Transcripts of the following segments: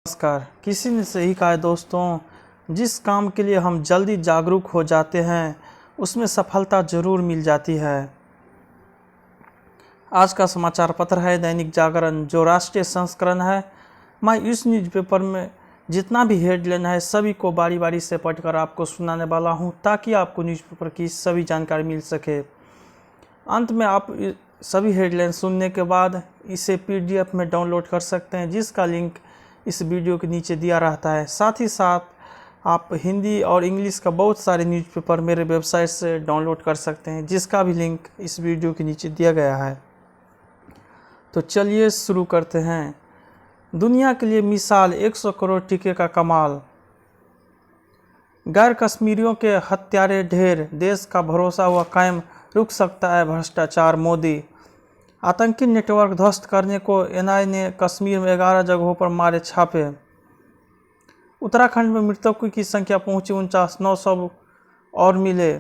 नमस्कार। किसी ने सही कहा है दोस्तों, जिस काम के लिए हम जल्दी जागरूक हो जाते हैं उसमें सफलता जरूर मिल जाती है। आज का समाचार पत्र है दैनिक जागरण, जो राष्ट्रीय संस्करण है। मैं इस न्यूज़पेपर में जितना भी हेडलाइन है सभी को बारी बारी से पढ़कर आपको सुनाने वाला हूं, ताकि आपको न्यूज़पेपर की सभी जानकारी मिल सके। अंत में आप सभी हेडलाइन सुनने के बाद इसे PDF में डाउनलोड कर सकते हैं, जिसका लिंक इस वीडियो के नीचे दिया रहता है। साथ ही साथ आप हिंदी और इंग्लिश का बहुत सारे न्यूज़पेपर मेरे वेबसाइट से डाउनलोड कर सकते हैं, जिसका भी लिंक इस वीडियो के नीचे दिया गया है। तो चलिए शुरू करते हैं। दुनिया के लिए मिसाल, 100 करोड़ टीके का कमाल। गैर कश्मीरियों के हत्यारे ढेर, देश का भरोसा हुआ कायम, रुक सकता है भ्रष्टाचार मोदी। आतंकी नेटवर्क ध्वस्त करने को NIA ने कश्मीर में 11 जगहों पर मारे छापे। उत्तराखंड में मृतकों की संख्या पहुंची 49,900 और मिले।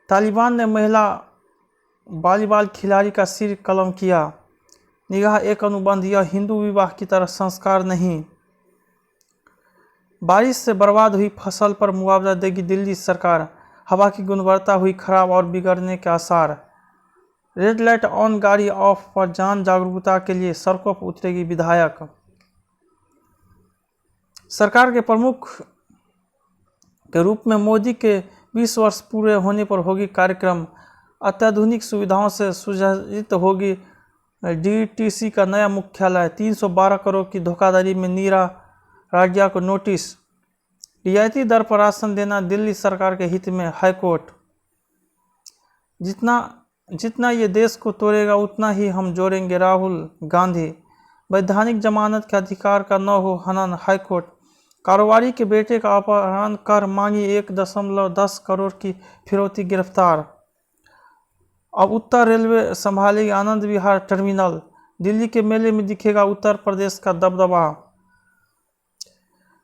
तालिबान ने महिला वॉलीबॉल खिलाड़ी का सिर कलम किया। निगाह एक अनुबंध, यह हिंदू विवाह की तरह संस्कार नहीं। बारिश से बर्बाद हुई फसल पर मुआवजा देगी दिल्ली सरकार। हवा की गुणवत्ता हुई खराब और बिगड़ने के आसार। रेड लाइट ऑन गाड़ी ऑफ पर जान जागरूकता के लिए सड़कों पर उतरेगी विधायक। सरकार के प्रमुख के रूप में मोदी के 20 वर्ष पूरे होने पर होगी कार्यक्रम। अत्याधुनिक सुविधाओं से सुसज्जित होगी DTC का नया मुख्यालय। 312 करोड़ की धोखाधड़ी में नीरा रागिया को नोटिस। रियायती दर पर राशन देना दिल्ली सरकार के हित में, हाईकोर्ट। जितना ये देश को तोड़ेगा उतना ही हम जोड़ेंगे, राहुल गांधी। वैधानिक जमानत के अधिकार का न हो हनन, हाईकोर्ट। कारोबारी के बेटे का अपहरण कर मांगी 1.10 करोड़ की फिरौती, गिरफ्तार। अब उत्तर रेलवे संभालेगी आनंद विहार टर्मिनल। दिल्ली के मेले में दिखेगा उत्तर प्रदेश का दबदबा।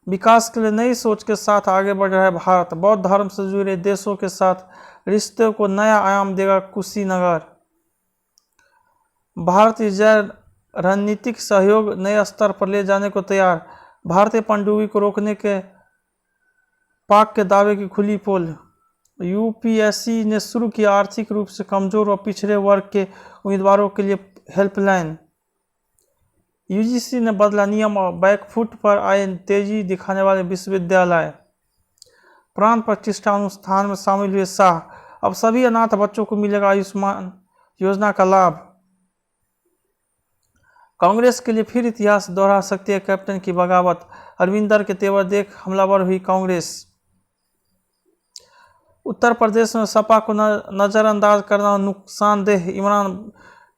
विकास के लिए नई सोच के साथ आगे बढ़ रहा है भारत। बौद्ध धर्म से जुड़े देशों के साथ रिश्ते को नया आयाम देगा कुशीनगर। भारत इजरायल रणनीतिक सहयोग नए स्तर पर ले जाने को तैयार। भारतीय पनडुब्बी को रोकने के पाक के दावे की खुली पोल। UPSC ने शुरू किया आर्थिक रूप से कमजोर और पिछड़े वर्ग के उम्मीदवारों के लिए हेल्पलाइन। UGC ने बदला नियम और बैकफुट पर आए तेजी दिखाने वाले विश्वविद्यालय। प्राण प्रतिष्ठा अनुष्ठान में शामिल हुए शाह। अब सभी अनाथ बच्चों को मिलेगा आयुष्मान योजना का लाभ। कांग्रेस के लिए फिर इतिहास दोहरा सकती है कैप्टन की बगावत। अरविंदर के तेवर देख हमलावर हुई कांग्रेस। उत्तर प्रदेश में सपा को नजरअंदाज करना नुकसानदेह, इमरान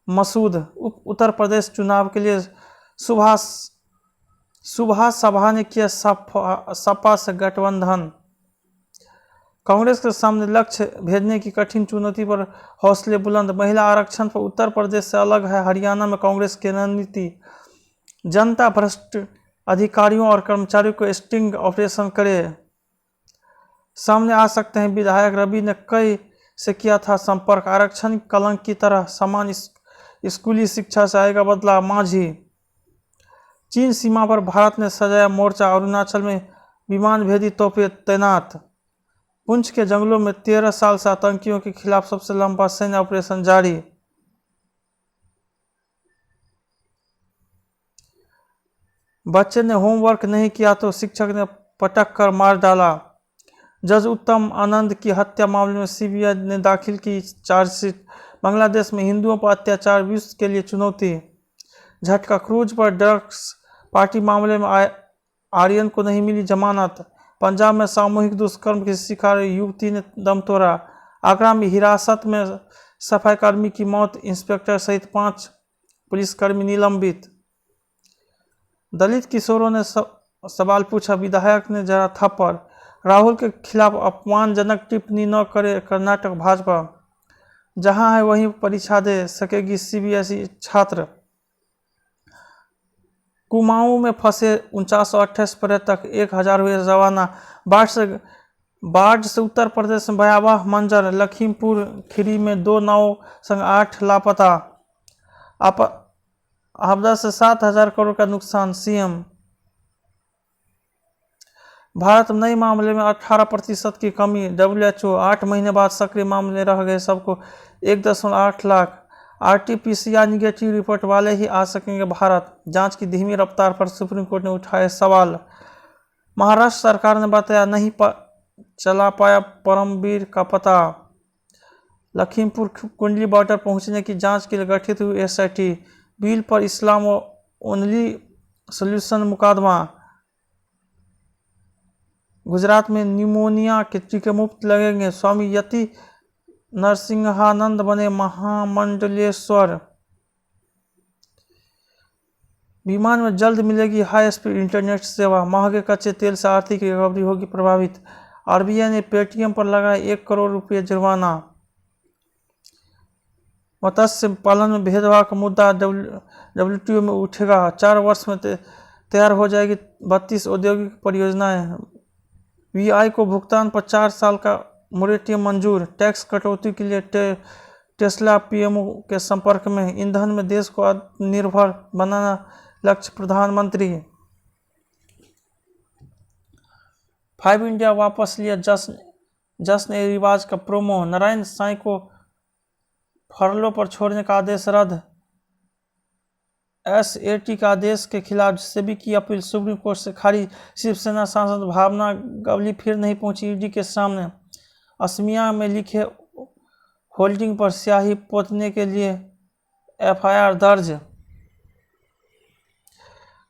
मसूद। उत्तर प्रदेश चुनाव के लिए सुभाष सभा ने किया सपा से गठबंधन। कांग्रेस के सामने लक्ष्य भेजने की कठिन चुनौती पर हौसले बुलंद। महिला आरक्षण पर उत्तर प्रदेश से अलग है हरियाणा में कांग्रेस की रणनीति। जनता भ्रष्ट अधिकारियों और कर्मचारियों को स्टिंग ऑपरेशन करे। सामने आ सकते हैं विधायक। रवि ने कई से किया था संपर्क। आरक्षण कलंक की तरह समान स्कूली शिक्षा से आएगा बदला, मांझी। चीन सीमा पर भारत ने सजाया मोर्चा। अरुणाचल में विमान भेदी तोपें तैनात। पुंछ के जंगलों में 13 साल से आतंकियों के खिलाफ सबसे लंबा सैन्य ऑपरेशन जारी। बच्चे ने होमवर्क नहीं किया तो शिक्षक ने पटक कर मार डाला। जज उत्तम आनंद की हत्या मामले में CBI ने दाखिल की चार्जशीट। बांग्लादेश में हिंदुओं पर अत्याचार विश्व के लिए चुनौती। झटका, क्रूज पर ड्रग्स पार्टी मामले में आर्यन को नहीं मिली जमानत। पंजाब में सामूहिक दुष्कर्म की शिकार युवती ने दम तोड़ा। आगरा में हिरासत में सफाईकर्मी की मौत, इंस्पेक्टर सहित 5 पुलिसकर्मी निलंबित। दलित किशोरों ने सवाल पूछा, विधायक ने जरा थप्पड़। राहुल के खिलाफ अपमानजनक टिप्पणी न करे कर्नाटक भाजपा। जहां है वहीं परीक्षा दे सकेगी CBSE छात्र। कुमाऊं में फंसे 4928 पर्यटक, 1000 हुए रवाना। बाढ़ से उत्तर प्रदेश में भयावह मंजर। लखीमपुर खीरी में 2 नावों संग 8 लापता। आपदा से 7,000 करोड़ का नुकसान, CM। भारत नए मामले में 18% की कमी। WHO 8 महीने बाद सक्रिय मामले रह गए सबको 1.8 लाख। RT-PCR निगेटिव रिपोर्ट वाले ही आ सकेंगे भारत। जांच की धीमी रफ्तार पर सुप्रीम कोर्ट ने उठाए सवाल। महाराष्ट्र सरकार ने बताया नहीं चला पाया परमवीर का पता। लखीमपुर कुंडली बॉर्डर पहुंचने की जांच के लिए गठित हुई SIT। बिल पर इस्लाम ओनली सोल्यूशन मुकदमा। गुजरात में निमोनिया के टीके मुफ्त लगेंगे। स्वामी यति नरसिंहानंद बने महामंडलेश्वर। विमान में जल्द मिलेगी हाई स्पीड इंटरनेट सेवा। महंगे कच्चे तेल से आर्थिक रिकवरी होगी प्रभावित। RBI ने पेटीएम पर लगाए 1 करोड़ रुपये जुर्माना। मत्स्य पालन में भेदभाव का मुद्दा WTO में उठेगा। 4 वर्ष में तैयार हो जाएगी 32 औद्योगिक परियोजनाएं। VI को भुगतान पर 4 साल का मोरेटोरियम मंजूर। टैक्स कटौती के लिए टेस्ला PMO के संपर्क में। ईंधन में देश को आत्मनिर्भर बनाना लक्ष्य प्रधानमंत्री। 5 इंडिया वापस लिया जश्न ए रिवाज का प्रोमो। नारायण साईं को फरलो पर छोड़ने का आदेश रद्द। SAT का आदेश के खिलाफ सेबी की अपील सुप्रीम कोर्ट से खारिज। शिवसेना सांसद भावना गवली फिर नहीं पहुंची ED के सामने। असमिया में लिखे होल्डिंग पर स्याही पोतने के लिए FIR दर्ज।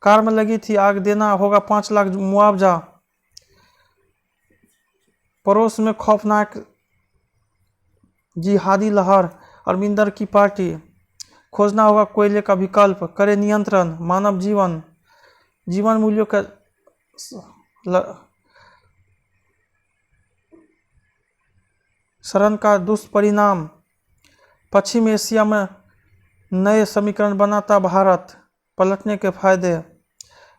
कार में लगी थी आग, देना होगा 5 लाख मुआवजा। पड़ोस में खौफनाक जिहादी लहर। अरविंदर की पार्टी। खोजना होगा कोयले का विकल्प, करे नियंत्रण। मानव जीवन मूल्यों का शरण का दुष्परिणाम। पश्चिम एशिया में नए समीकरण बनाता भारत, पलटने के फायदे।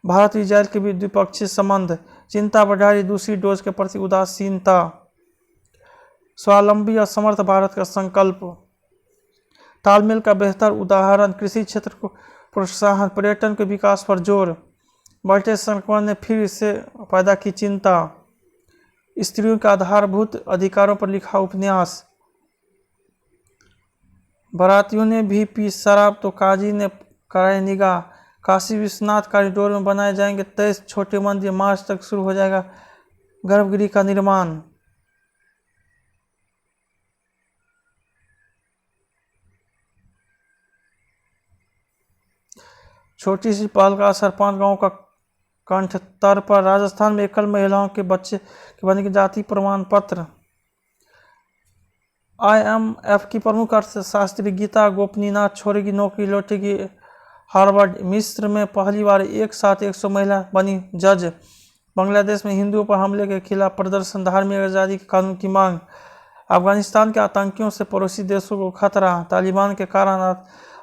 भारत इजरायल के बीच द्विपक्षीय संबंध, चिंता बढ़ा रही दूसरी डोज के प्रति उदासीनता। स्वावलंबी और समर्थ भारत का संकल्प। तालमेल का बेहतर उदाहरण, कृषि क्षेत्र को प्रोत्साहन, पर्यटन के विकास पर जोर। बढ़ते संक्रमण ने फिर से पैदा की चिंता। स्त्रियों के आधारभूत अधिकारों पर लिखा उपन्यास। बारातियों ने भी पी शराब तो काजी ने कराई निगाह। काशी विश्वनाथ कॉरिडोर में बनाए जाएंगे 23 छोटे मंदिर। मार्च तक शुरू हो जाएगा गर्भगृह का निर्माण। छोटी सी पहल का असर, 5 गांवों का कंठ तर पर। राजस्थान में एकल महिलाओं के बच्चे के बनेंगे जाति प्रमाण पत्र। IMF की प्रमुख अर्थशास्त्री गीता गोपनीनाथ छोड़ेगी नौकरी, लौटेगी हार्वर्ड। मिस्र में पहली बार एक साथ 100 महिला बनी जज। बांग्लादेश में हिंदुओं पर हमले के खिलाफ प्रदर्शन, धार्मिक आज़ादी के कानून की मांग। अफगानिस्तान के आतंकियों से पड़ोसी देशों को खतरा। तालिबान के कारण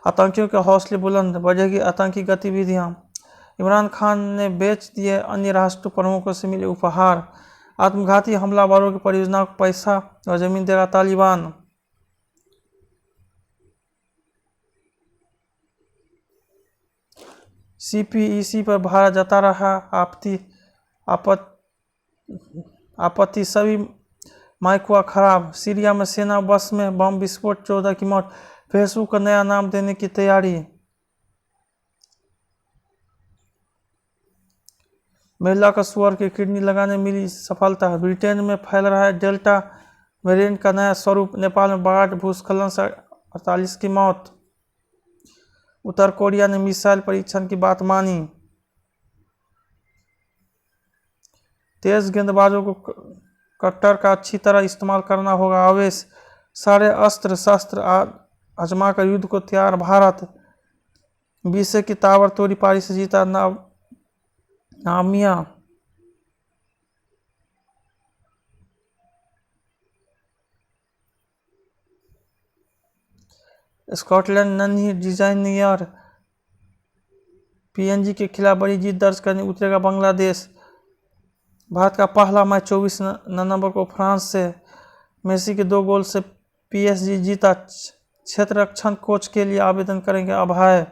आतंकियों के हौसले बुलंद, बढ़ेगी आतंकी गतिविधियां। इमरान खान ने बेच दिए अन्य राष्ट्र प्रमुखों से मिले उपहार। आत्मघाती हमलावरों की परियोजनाओं को पैसा और जमीन देगा तालिबान। CPEC पर भारत जता रहा आपत्ति, सभी माइक हुआ खराब। सीरिया में सेना बस में बम विस्फोट, 14 की मौत। फेसबुक का नया नाम देने की तैयारी। महिला का सुअर की किडनी लगाने मिली सफलता। ब्रिटेन में फैल रहा है डेल्टा वेरिएंट का नया स्वरूप। नेपाल में बाढ़, भूस्खलन से 48 की मौत। उत्तर कोरिया ने मिसाइल परीक्षण की बात मानी। तेज गेंदबाजों को कट्टर का अच्छी तरह इस्तेमाल करना होगा। आवेश, सारे अस्त्र शस्त्र आजमा कर युद्ध को तैयार भारत। बीसे की ताबड़तोड़ी पारी से जीता नामिया। स्कॉटलैंड नन्ही डिजाइनियर PNG के खिलाफ बड़ी जीत दर्ज करने उतरेगा बांग्लादेश। भारत का पहला मैच 24 नवंबर को फ्रांस से। मेसी के 2 गोल से PSG जीता। क्षेत्र रक्षण कोच के लिए आवेदन करेंगे अभय।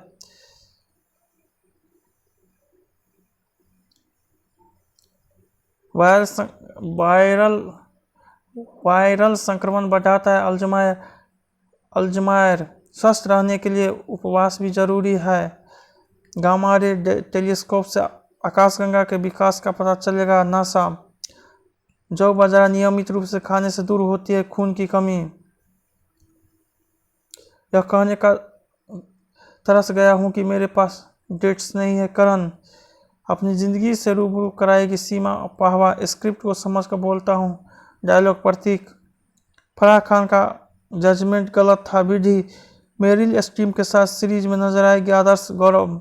वायरल वायरल संक्रमण बढ़ाता है। अल्जाइमर स्वस्थ रहने के लिए उपवास भी जरूरी है। गामा रे टेलीस्कोप से आकाशगंगा के विकास का पता चलेगा। नासा जौ बाजरा नियमित रूप से खाने से दूर होती है खून की कमी। यह कहने का तरस गया हूँ कि मेरे पास डेट्स नहीं है। करण अपनी जिंदगी से रूबरू कराएगी सीमा पाहवा। स्क्रिप्ट को समझ कर बोलता हूँ। डायलॉग प्रतीक फराह खान का जजमेंट गलत था। विधि मेरिल स्ट्रीम के साथ सीरीज में नजर आएगी। आदर्श गौरव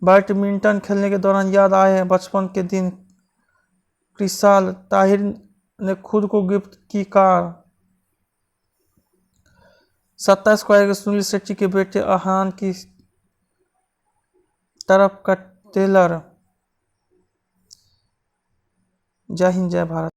बैडमिंटन खेलने के दौरान याद आए हैं बचपन के दिन। क्रिसाल ताहिर ने खुद को गिफ्ट की कार। 27 को आएगा सुनील शेट्टी के बेटे अहान की तरफ का ट्रेलर। जय हिंद जय भारत।